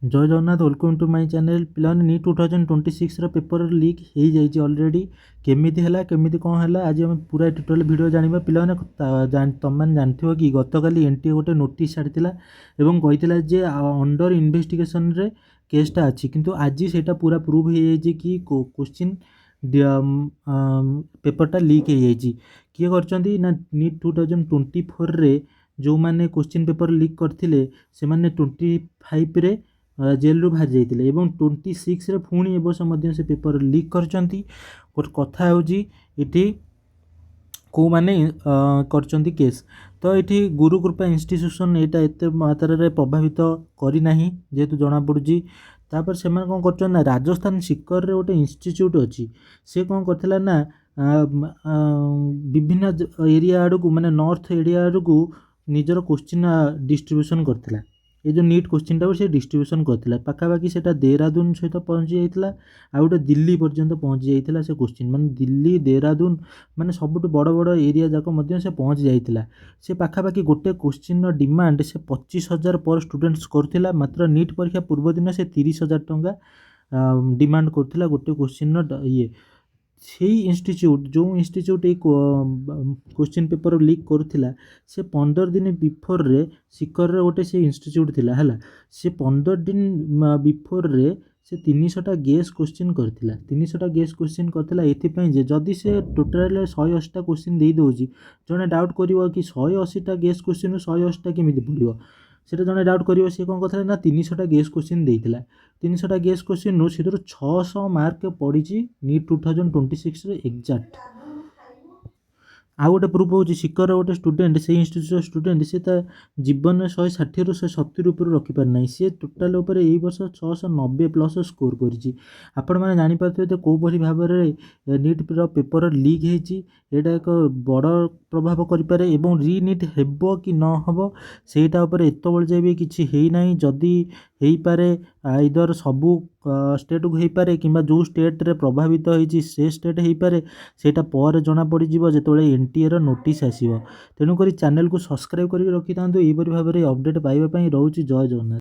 जय Jagannath welcome to my channel पिला NEET 2026 paper leak हो जाइए ऑलरेडी केमी है केमी कौन है आज हम पूरा टोटल वीडियो जाना पिला तुम मैंने जानते कि गतकाली एनटीए गोटे नोटिस छाड़ी कही जे अंडर इन्वेस्टिगेशन रे केसटा अच्छी किंतु आज से पूरा प्रूव हो जाए कि क्वेश्चन पेपरटा लीक हो जाए किए कर नीट 2024 रे जो मैंने क्वेश्चन पेपर लीक करते से 25 रे जेल रू बाहर जाइए और 26 रे पुणी एवं से पेपर लीक करचंती कथा होती को माने करचंती केस तो ये गुरुकृपा इंस्टीट्यूशन यहाँ एत मात्रा रे प्रभावित करना जेहेतु जना पड़ी तापर से कौन कर राजस्थान सिकर रे गोटे इंस्टीट्यूट अच्छी से कौन करथिला ना विभिन्न एरिया आड़ को माने नॉर्थ एरिया आड़ को निजर क्वेश्चन डिस्ट्रीब्यूशन करथिला ये जो नीट क्वेश्चन टाइम से डिस्ट्रीब्यूशन करथिला पाखापाखि से देहरादून सहित पहुँची जाइए आ गोटे दिल्ली पर्यंत पहुँची जाइए से क्वेश्चन माने दिल्ली देहरादून माने सबुठ बड़ बड़ एरिया जाक मध्य से पहुँची जाइए से पाखापाखि गोटे क्वेश्चन डिमांड से 25,000 पर स्टूडेंट्स करथिला मात्र नीट परीक्षा पूर्व दिन से 30,000 टंका डिमांड करथिला गोटे क्वेश्चन ये से इंस्टीट्यूट जो इंस्टीट्यूट ये क्वेश्चन पेपर लीक करुला से 15 दिन बिफोर रे सिकर रे गोटे से इंस्टीट्यूट थिला हला से 15 दिन बिफोर रे से 300टा गेस क्वेश्चन करथिला 300टा गेस क्वेश्चन करथिला एथिपई जे जदि से टोटल 180टा क्वेश्चन दे दोजी जने डाउट करिवो कि 180टा गेस क्वेश्चन 180टा केमिति पड़िवो सेटा जने डाउट करिवो से कोन करथिला ना 300टा गेस क्वेश्चन देइथिला 300टा गेस क्वेश्चन नु से 600 मार्क पड़ी नीट 2026 रे एग्जैक्ट आ गोटे प्रूफ हो सिकर गोटे स्टूडेंट से इंस्टीट्यूट स्टूडेंट से जीवन 160 ରୁ 170 ऊपर रखिपार ना सी टोटाल उपर यही वर्ष 690 प्लस स्कोर कर जापारे कौ भाव में नीट पेपर लीक होटा एक बड़ प्रभाव करें री नीट हेब कि न हम सेटा एत बड़े जाए कि होना जदि हो पारे आइदर सबू स्टेट को हो पारे कि जो स्टेट रे प्रभावित होती से स्टेट हो पारे सेटा पर जना पड़ जो एनटीए रो नोटिस आसीबो तेणुक चैनल को सब्सक्राइब करके रखि था यही भाव में अपडेट पाइबा रोचे जय जगन्नाथ।